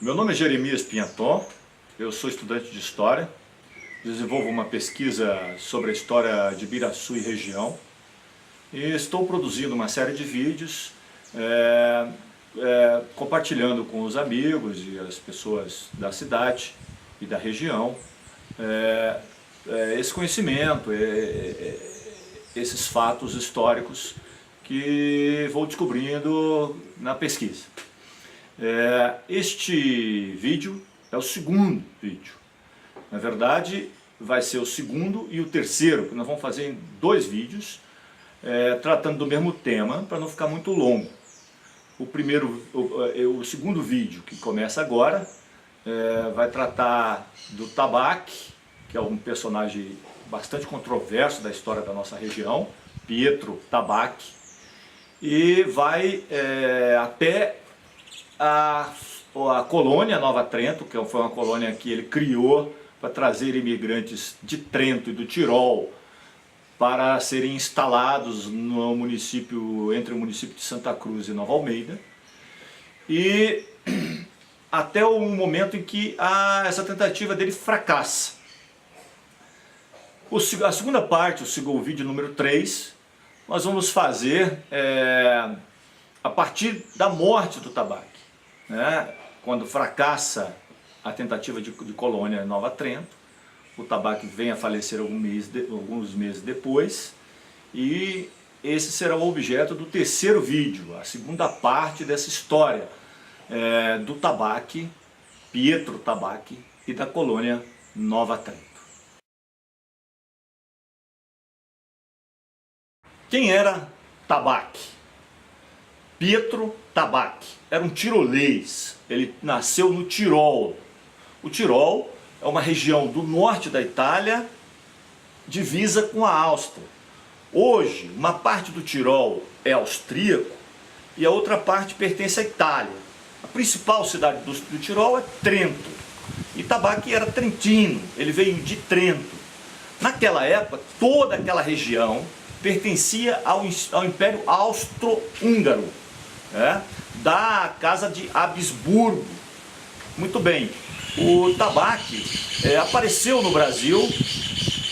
Meu nome é Jeremias Pinhaton, eu sou estudante de História, desenvolvo uma pesquisa sobre a história de Ibiraçu e região e estou produzindo uma série de vídeos compartilhando com os amigos e as pessoas da cidade e da região esse conhecimento, esses fatos históricos que vou descobrindo na pesquisa. Este vídeo é o segundo vídeo. Na verdade, vai ser o segundo e o terceiro, que nós vamos fazer em dois vídeos, tratando do mesmo tema, para não ficar muito longo. O segundo vídeo, que começa agora, vai tratar do Tabaque, que é um personagem bastante controverso da história da nossa região, Pietro Tabaque, e vai até a colônia Nova Trento, que foi uma colônia que ele criou para trazer imigrantes de Trento e do Tirol para serem instalados no município, entre o município de Santa Cruz e Nova Almeida, e até o momento em que essa tentativa dele fracassa. A segunda parte, o vídeo número 3, nós vamos fazer a partir da morte do Tabaque. Quando fracassa a tentativa de colônia em Nova Trento, o Tabaque vem a falecer alguns meses depois, e esse será o objeto do terceiro vídeo, a segunda parte dessa história do Tabaque, Pietro Tabaque, e da colônia Nova Trento. Quem era Tabaque? Pietro Tabaque era um tirolês, ele nasceu no Tirol. O Tirol é uma região do norte da Itália, divisa com a Áustria. Hoje, uma parte do Tirol é austríaco e a outra parte pertence à Itália. A principal cidade do Tirol é Trento. E Tabaque era trentino, ele veio de Trento. Naquela época, toda aquela região pertencia ao Império Austro-Húngaro, da Casa de Habsburgo. Muito bem, o Tabaque apareceu no Brasil,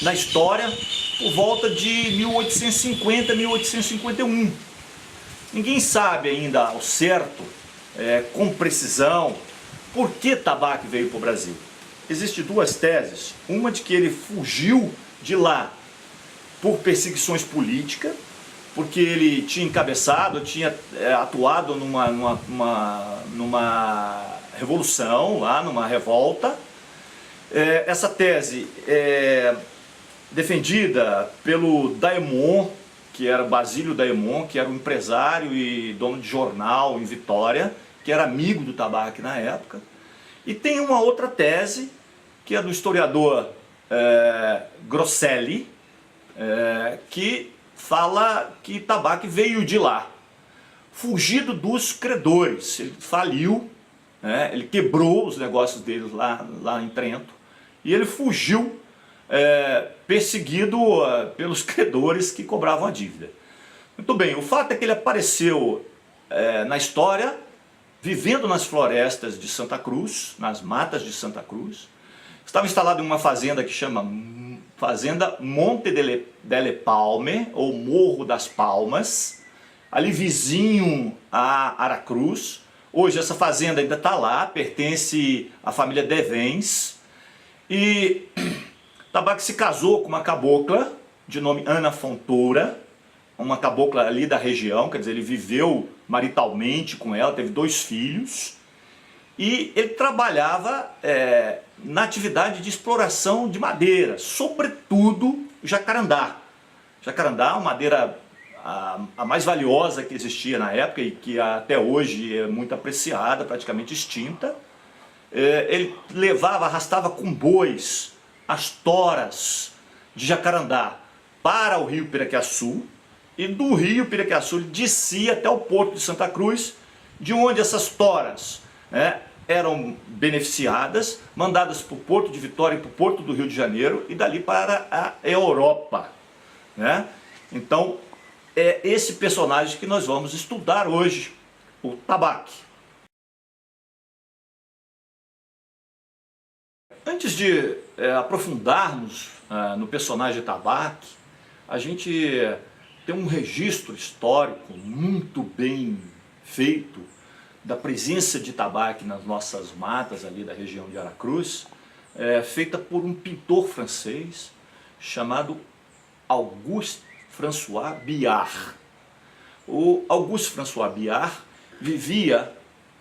na história, por volta de 1850, 1851. Ninguém sabe ainda ao certo, com precisão, por que Tabaque veio para o Brasil. Existem duas teses, uma de que ele fugiu de lá por perseguições políticas, porque ele tinha encabeçado, tinha atuado numa revolução, lá numa revolta. Essa tese é defendida pelo Daemon, que era Basílio Daemon, que era um empresário e dono de jornal em Vitória, que era amigo do Tabaque na época. E tem uma outra tese, que é do historiador Grosselli, que fala que Tabaque veio de lá, fugido dos credores. Ele faliu, ele quebrou os negócios dele lá em Trento, e ele fugiu perseguido pelos credores que cobravam a dívida. Muito bem, o fato é que ele apareceu na história, vivendo nas florestas de Santa Cruz, nas matas de Santa Cruz. Estava instalado em uma fazenda que chama Fazenda Monte delle Palme, ou Morro das Palmas, ali vizinho a Aracruz. Hoje essa fazenda ainda está lá, pertence à família Devens. E Tabaque se casou com uma cabocla de nome Ana Fontoura, uma cabocla ali da região, quer dizer, ele viveu maritalmente com ela, teve 2 filhos. E ele trabalhava na atividade de exploração de madeira, sobretudo jacarandá. Jacarandá, uma madeira a mais valiosa que existia na época e que até hoje é muito apreciada, praticamente extinta. Ele arrastava com bois as toras de jacarandá para o rio Piraquiaçu, e do rio Piraquiaçu ele descia até o porto de Santa Cruz, de onde essas toras eram beneficiadas, mandadas para o Porto de Vitória e para o Porto do Rio de Janeiro, e dali para a Europa. Então, é esse personagem que nós vamos estudar hoje, o Tabaque. Antes de aprofundarmos no personagem Tabaque, a gente tem um registro histórico muito bem feito da presença de Tabaque nas nossas matas ali da região de Aracruz, feita por um pintor francês chamado Auguste François Biard. O Auguste François Biard vivia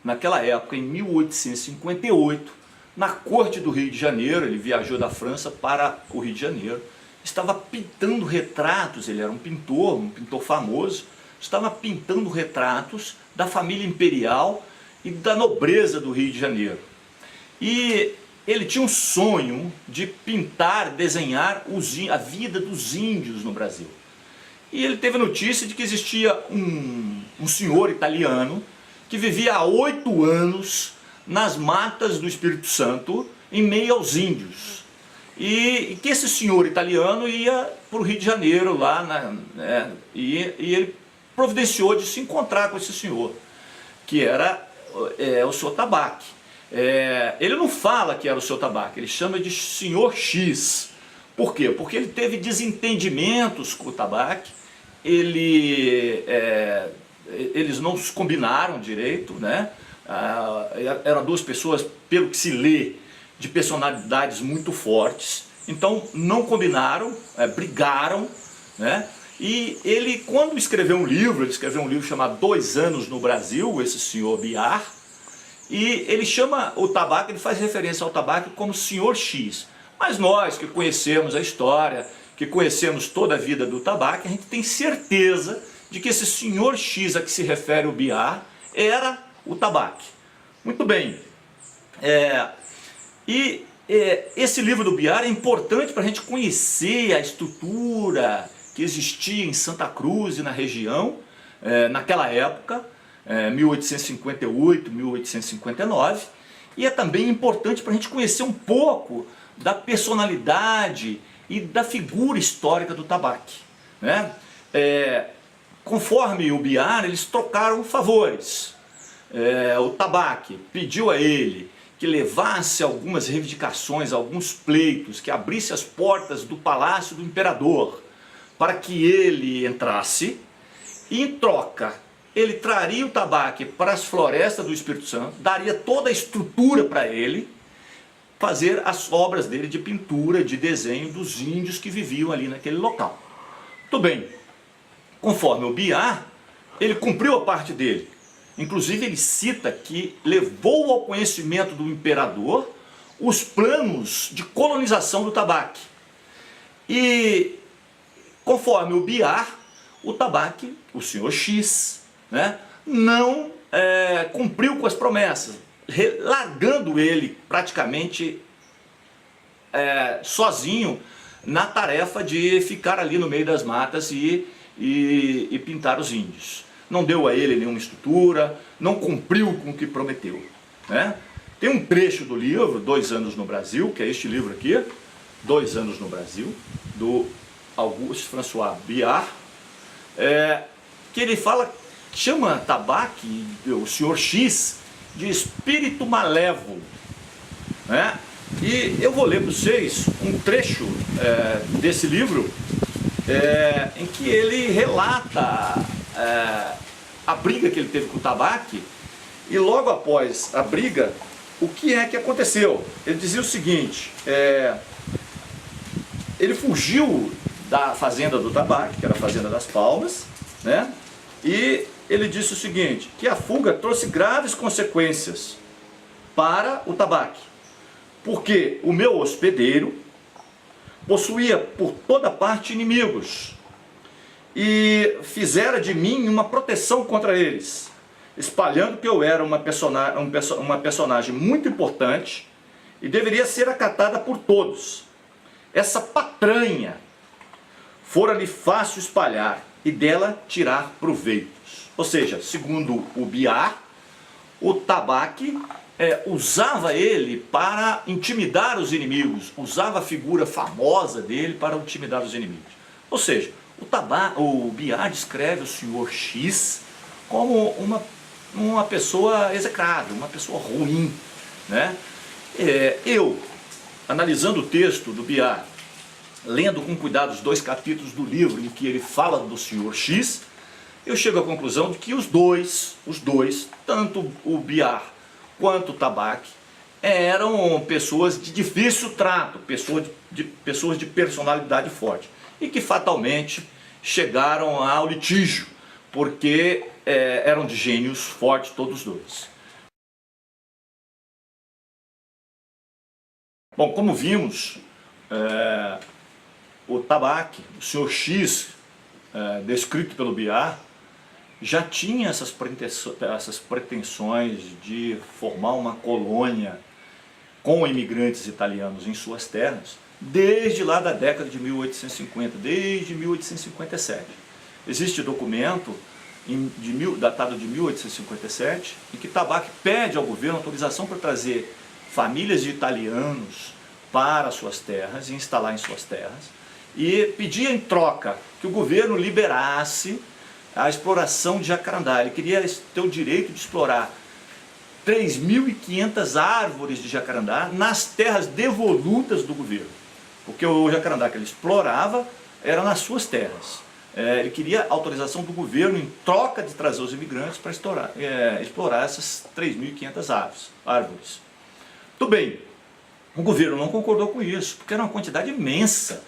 naquela época, em 1858, na corte do Rio de Janeiro. Ele viajou da França para o Rio de Janeiro, estava pintando retratos, ele era um pintor famoso, estava pintando retratos da família imperial e da nobreza do Rio de Janeiro. E ele tinha um sonho de pintar, desenhar a vida dos índios no Brasil. E ele teve a notícia de que existia um senhor italiano que vivia há 8 anos nas matas do Espírito Santo, em meio aos índios. E que esse senhor italiano ia para o Rio de Janeiro, e ele providenciou de se encontrar com esse senhor, que era o Sr. Tabaque. Ele não fala que era o Sr. Tabaque, ele chama de Senhor X. Por quê? Porque ele teve desentendimentos com o Tabaque, eles não se combinaram direito, né? Eram 2 pessoas, pelo que se lê, de personalidades muito fortes, então não combinaram, brigaram, né? E ele, quando escreveu um livro, ele escreveu um livro chamado 2 Anos no Brasil, esse senhor Biard, e ele chama o Tabaque, ele faz referência ao Tabaque como Senhor X. Mas nós que conhecemos a história, que conhecemos toda a vida do Tabaque, a gente tem certeza de que esse Senhor X a que se refere o Biard era o Tabaque. Muito bem. Esse livro do Biard é importante para a gente conhecer a estrutura que existia em Santa Cruz e na região, naquela época, 1858, 1859, e é também importante para a gente conhecer um pouco da personalidade e da figura histórica do Tabaque, né? Conforme o Biard, eles trocaram favores. O Tabaque pediu a ele que levasse algumas reivindicações, alguns pleitos, que abrisse as portas do palácio do imperador para que ele entrasse, e em troca ele traria o Tabaque para as florestas do Espírito Santo, daria toda a estrutura para ele fazer as obras dele de pintura, de desenho dos índios que viviam ali naquele local. Muito bem, conforme o Biard, ele cumpriu a parte dele. Inclusive ele cita que levou ao conhecimento do imperador os planos de colonização do Tabaque. E conforme o Biard, o Tabaque, o senhor X, né, não cumpriu com as promessas, largando ele praticamente sozinho na tarefa de ficar ali no meio das matas e pintar os índios. Não deu a ele nenhuma estrutura, não cumpriu com o que prometeu, né? Tem um trecho do livro, 2 Anos no Brasil, que é este livro aqui, 2 Anos no Brasil, do Auguste François Biard, que ele chama Tabaque, o senhor X, de espírito malévolo, né? E eu vou ler para vocês um trecho desse livro, em que ele relata a briga que ele teve com o Tabaque, e logo após a briga, o que é que aconteceu? Ele dizia o seguinte: ele fugiu da fazenda do Tabaque, que era a fazenda das Palmas, né? E ele disse o seguinte, que a fuga trouxe graves consequências para o Tabaque, porque o meu hospedeiro possuía por toda parte inimigos, e fizera de mim uma proteção contra eles, espalhando que eu era uma personagem muito importante e deveria ser acatada por todos. Essa patranha fora-lhe fácil espalhar e dela tirar proveitos. Ou seja, segundo o Biard, o Tabaque usava ele para intimidar os inimigos, usava a figura famosa dele para intimidar os inimigos. Ou seja, o Biard descreve o senhor X como uma pessoa execrável, uma pessoa ruim, né? Eu, analisando o texto do Biar, lendo com cuidado os 2 capítulos do livro em que ele fala do senhor X, eu chego à conclusão de que os dois, tanto o Biar quanto o Tabaque, eram pessoas de difícil trato, pessoas de personalidade forte, e que fatalmente chegaram ao litígio, porque eram de gênios fortes todos dois. Bom, como vimos, o Tabaque, o senhor X, descrito pelo Biar, já tinha essas pretensões de formar uma colônia com imigrantes italianos em suas terras, desde lá da década de 1850, desde 1857. Existe documento datado de 1857, em que Tabaque pede ao governo autorização para trazer famílias de italianos para suas terras e instalar em suas terras, e pedia em troca que o governo liberasse a exploração de jacarandá. Ele queria ter o direito de explorar 3.500 árvores de jacarandá nas terras devolutas do governo, porque o jacarandá que ele explorava era nas suas terras. Ele queria autorização do governo em troca de trazer os imigrantes para explorar essas 3.500 árvores. Tudo bem, o governo não concordou com isso, porque era uma quantidade imensa.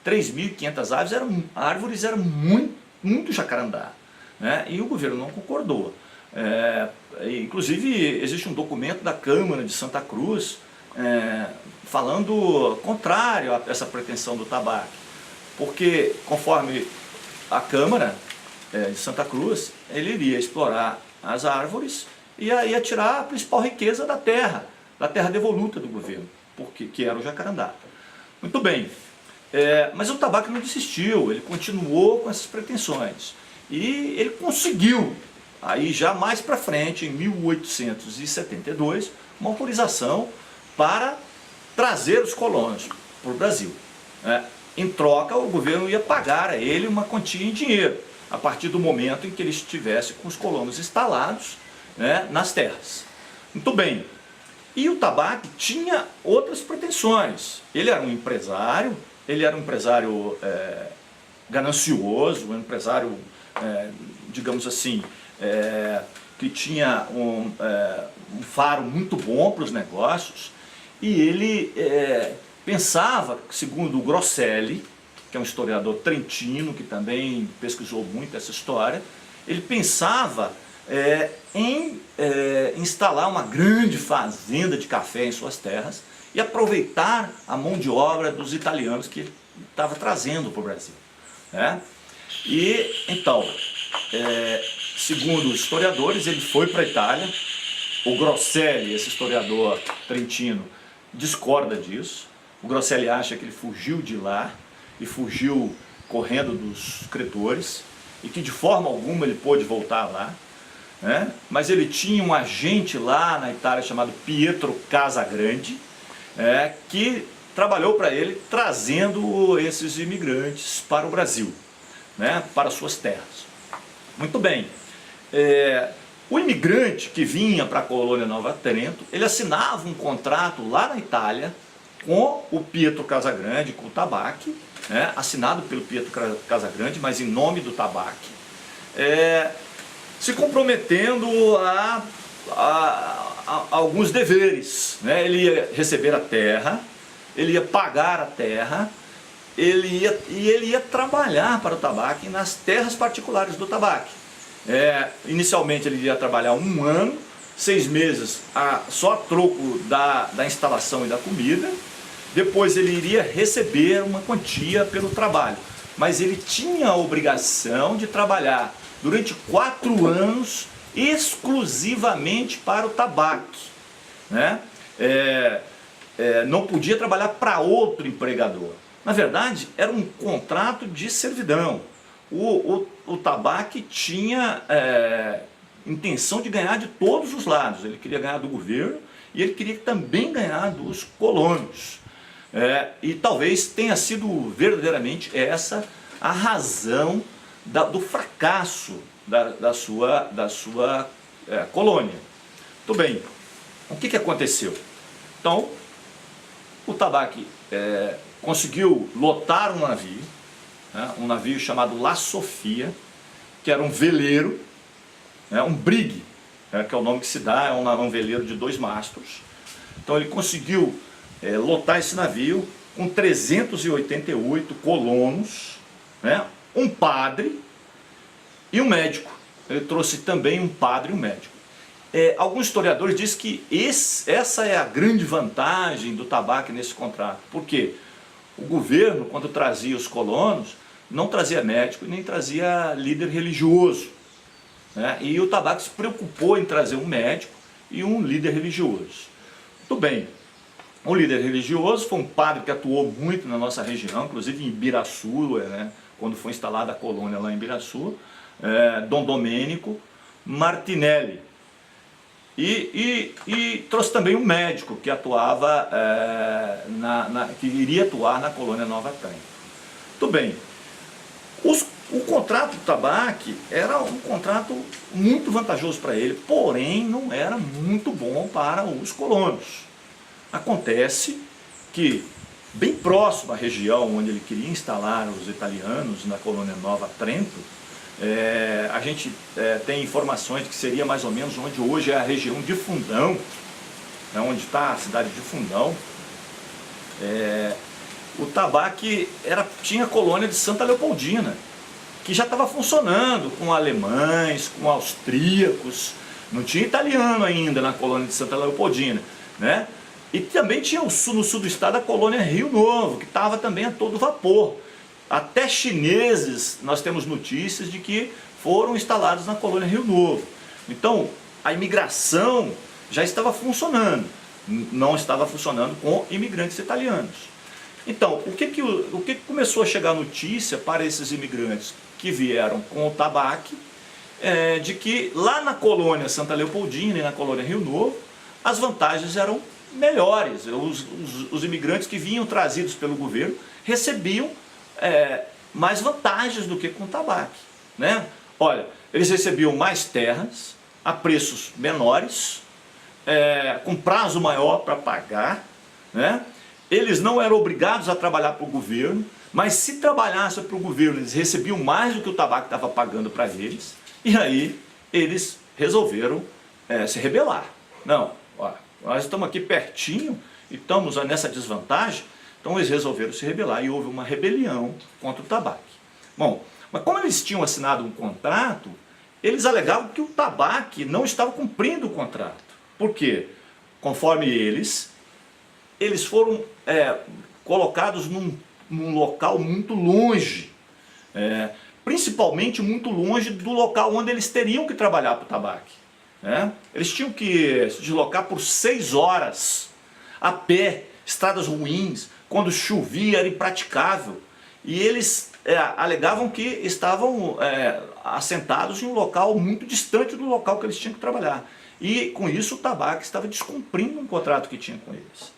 3.500 árvores eram muito jacarandá, né? E o governo não concordou. Inclusive, existe um documento da Câmara de Santa Cruz falando contrário a essa pretensão do Tabaque, porque conforme a Câmara de Santa Cruz, ele iria explorar as árvores e ia tirar a principal riqueza da terra devoluta do governo, que era o jacarandá. Muito bem, mas o Tabaque não desistiu, ele continuou com essas pretensões e ele conseguiu, aí já mais para frente, em 1872, uma autorização para trazer os colonos para o Brasil. Em troca, o governo ia pagar a ele uma quantia em dinheiro, a partir do momento em que ele estivesse com os colonos instalados, né, nas terras. Muito bem. E o Tabaque tinha outras pretensões. Ele era um empresário ganancioso, um empresário, digamos assim, que tinha um faro muito bom para os negócios, e ele pensava, segundo o Grosselli, que é um historiador trentino, que também pesquisou muito essa história, ele pensava em instalar uma grande fazenda de café em suas terras e aproveitar a mão de obra dos italianos que ele estava trazendo para o Brasil. E então, segundo os historiadores, ele foi para a Itália. O Grosselli, esse historiador trentino, discorda disso. O Grosselli acha que ele fugiu de lá e fugiu correndo dos credores e que de forma alguma ele pôde voltar lá. Mas ele tinha um agente lá na Itália chamado Pietro Casagrande, que trabalhou para ele trazendo esses imigrantes para o Brasil, para suas terras. Muito bem, o imigrante que vinha para a colônia Nova Trento, ele assinava um contrato lá na Itália com o Pietro Casagrande, com o Tabaque, assinado pelo Pietro Casagrande, mas em nome do Tabaque, se comprometendo a alguns deveres. Ele ia receber a terra, ele ia pagar a terra, ele ia trabalhar para o Tabaque nas terras particulares do Tabaque. Inicialmente ele ia trabalhar 1 ano, 6 meses só a troco da instalação e da comida. Depois ele iria receber uma quantia pelo trabalho, mas ele tinha a obrigação de trabalhar durante 4 anos exclusivamente para o Tabaque. Não podia trabalhar para outro empregador. Na verdade, era um contrato de servidão. O Tabaque tinha intenção de ganhar de todos os lados. Ele queria ganhar do governo e ele queria também ganhar dos colonos. E talvez tenha sido verdadeiramente essa a razão do fracasso da sua colônia. Muito bem, o que aconteceu? Então, O tabaque conseguiu lotar um navio, né, um navio chamado La Sofia, que era um veleiro, né, um brig, que é o nome que se dá, é um veleiro de 2 mastros. Então ele conseguiu lotar esse navio com 388 colonos, né, um padre e um médico. Ele trouxe também um padre e um médico. Alguns historiadores dizem que essa é a grande vantagem do tabaque nesse contrato. Por quê? O governo, quando trazia os colonos, não trazia médico e nem trazia líder religioso, né? E o tabaque se preocupou em trazer um médico e um líder religioso. Muito bem. O líder religioso foi um padre que atuou muito na nossa região, inclusive em Ibiraçu, né, quando foi instalada a colônia lá em Ibiraçu, Dom Domênico Martinelli. E trouxe também um médico que atuava, que iria atuar na colônia Nova Trento. Muito bem. O contrato do tabaque era um contrato muito vantajoso para ele, porém não era muito bom para os colonos. Acontece que, bem próximo à região onde ele queria instalar os italianos, na colônia Nova Trento, a gente tem informações de que seria mais ou menos onde hoje é a região de Fundão, né, onde está a cidade de Fundão. O tabaque tinha a colônia de Santa Leopoldina, que já estava funcionando com alemães, com austríacos, não tinha italiano ainda na colônia de Santa Leopoldina, né? E também tinha no sul do estado a colônia Rio Novo, que estava também a todo vapor. Até chineses, nós temos notícias de que foram instalados na colônia Rio Novo. Então, a imigração já estava funcionando, não estava funcionando com imigrantes italianos. Então, o que começou a chegar notícia para esses imigrantes que vieram com o tabaque, de que lá na colônia Santa Leopoldina e na colônia Rio Novo, as vantagens eram melhores. Os imigrantes que vinham trazidos pelo governo recebiam mais vantagens do que com o tabaque, né? Olha, eles recebiam mais terras a preços menores, com prazo maior para pagar, né? Eles não eram obrigados a trabalhar para o governo, mas se trabalhassem para o governo, eles recebiam mais do que o tabaco estava pagando para eles, e aí eles resolveram se rebelar. Não, ó, nós estamos aqui pertinho e estamos nessa desvantagem. Então eles resolveram se rebelar e houve uma rebelião contra o tabaque. Bom, mas como eles tinham assinado um contrato, eles alegavam que o tabaque não estava cumprindo o contrato. Por quê? Conforme eles foram colocados num local muito longe, principalmente muito longe do local onde eles teriam que trabalhar para o tabaque. Eles tinham que se deslocar por 6 horas a pé, estradas ruins, quando chovia era impraticável, e eles alegavam que estavam assentados em um local muito distante do local que eles tinham que trabalhar, e com isso o tabaco estava descumprindo um contrato que tinha com eles.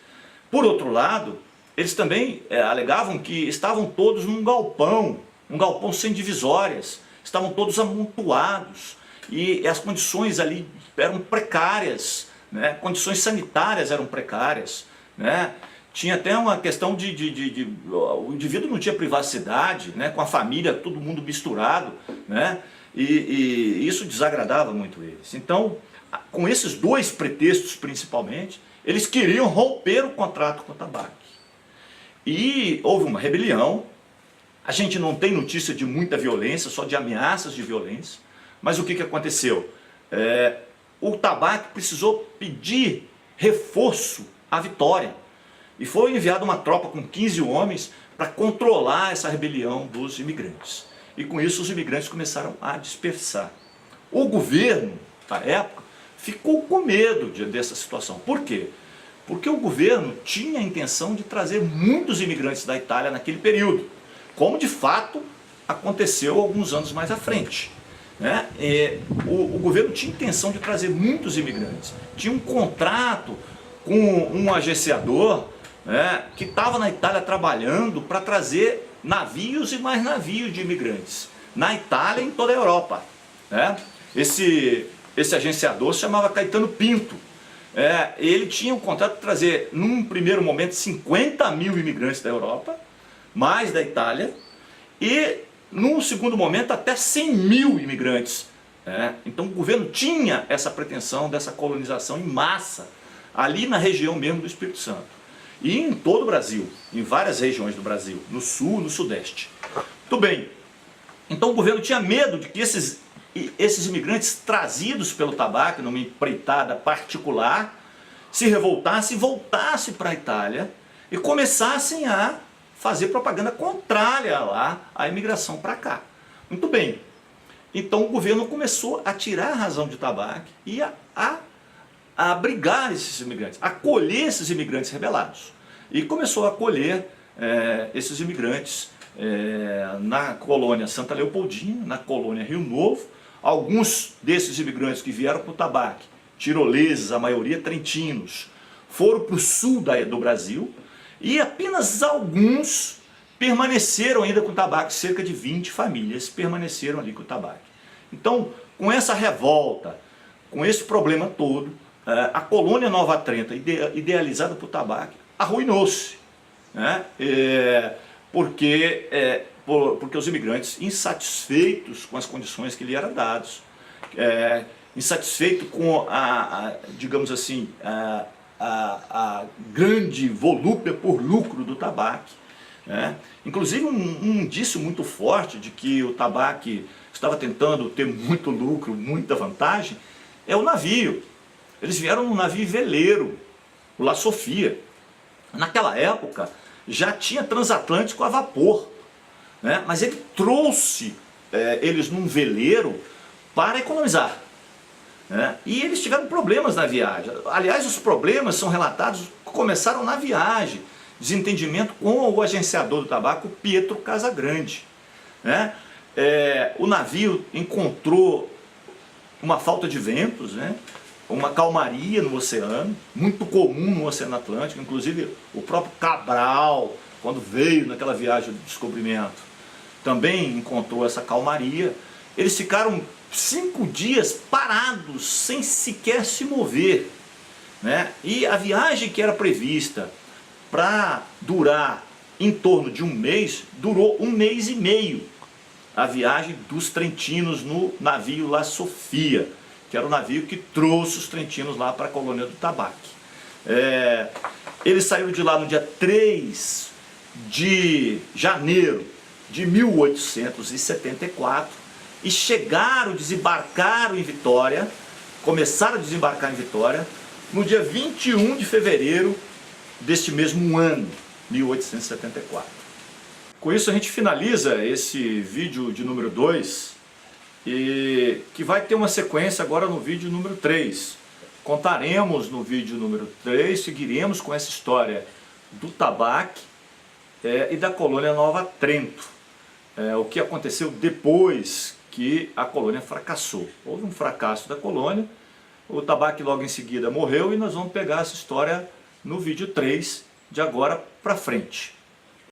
Por outro lado, eles também alegavam que estavam todos num galpão, um galpão sem divisórias, estavam todos amontoados, e as condições ali eram precárias, né? Condições sanitárias eram precárias, né? Tinha até uma questão o indivíduo não tinha privacidade, né? Com a família, todo mundo misturado, né? E isso desagradava muito eles. Então, com esses 2 pretextos principalmente, eles queriam romper o contrato com o tabaco. E houve uma rebelião. A gente não tem notícia de muita violência, só de ameaças de violência. Mas o que aconteceu? O tabaco precisou pedir reforço à Vitória. E foi enviada uma tropa com 15 homens para controlar essa rebelião dos imigrantes. E com isso os imigrantes começaram a dispersar. O governo, na época, ficou com medo dessa situação. Por quê? Porque o governo tinha a intenção de trazer muitos imigrantes da Itália naquele período, como de fato aconteceu alguns anos mais à frente, né? O governo tinha intenção de trazer muitos imigrantes, tinha um contrato com um agenciador, né, que estava na Itália trabalhando para trazer navios e mais navios de imigrantes, na Itália e em toda a Europa, né? Esse agenciador se chamava Caetano Pinto, ele tinha o contrato de trazer, num primeiro momento, 50 mil imigrantes da Europa, mais da Itália, e num segundo momento até 100 mil imigrantes. Então o governo tinha essa pretensão dessa colonização em massa, ali na região mesmo do Espírito Santo. E em todo o Brasil, em várias regiões do Brasil, no sul, no sudeste. Muito bem, então o governo tinha medo de que esses imigrantes trazidos pelo tabaco, numa empreitada particular, se revoltassem e voltassem para a Itália e começassem a fazer propaganda contrária lá à imigração para cá. Muito bem, então o governo começou a tirar a razão de tabaco e a abrigar esses imigrantes, a acolher esses imigrantes rebelados. E começou a acolher esses imigrantes na colônia Santa Leopoldina, na colônia Rio Novo. Alguns desses imigrantes que vieram para o tabaco, tiroleses, a maioria trentinos, foram para o sul do Brasil, e apenas alguns permaneceram ainda com o tabaco, cerca de 20 famílias permaneceram ali com o tabaco. Então, com essa revolta, com esse problema todo, a colônia Nova Trento, idealizada por tabaco, arruinou-se, porque os imigrantes, insatisfeitos com as condições que lhe eram dadas, insatisfeitos com digamos assim, a grande volúpia por lucro do tabaco. Inclusive um indício muito forte de que o tabaco estava tentando ter muito lucro, muita vantagem, é o navio. Eles vieram num navio veleiro, o La Sofia. Naquela época já tinha transatlântico a vapor, mas ele trouxe eles num veleiro para economizar. E eles tiveram problemas na viagem. Aliás, os problemas são relatados, começaram na viagem. Desentendimento com o agenciador do tabaco, Pietro Casagrande. O navio encontrou uma falta de ventos, uma calmaria no oceano, muito comum no Oceano Atlântico. Inclusive o próprio Cabral, quando veio naquela viagem de descobrimento, também encontrou essa calmaria. Eles ficaram 5 dias parados, sem sequer se mover. E a viagem que era prevista para durar em torno de um mês, durou 1 mês e meio. A viagem dos trentinos no navio La Sofia, que era o navio que trouxe os trentinos lá para a colônia do tabaco. Eles saíram de lá no dia 3 de janeiro de 1874 e desembarcaram em Vitória, começaram a desembarcar em Vitória no dia 21 de fevereiro deste mesmo ano, 1874. Com isso a gente finaliza esse vídeo de número 2, e que vai ter uma sequência agora no vídeo número 3. Contaremos no vídeo número 3, seguiremos com essa história do tabaco e da colônia Nova Trento. O que aconteceu depois que a colônia fracassou. Houve um fracasso da colônia, o tabaco logo em seguida morreu, e nós vamos pegar essa história no vídeo 3 de agora para frente.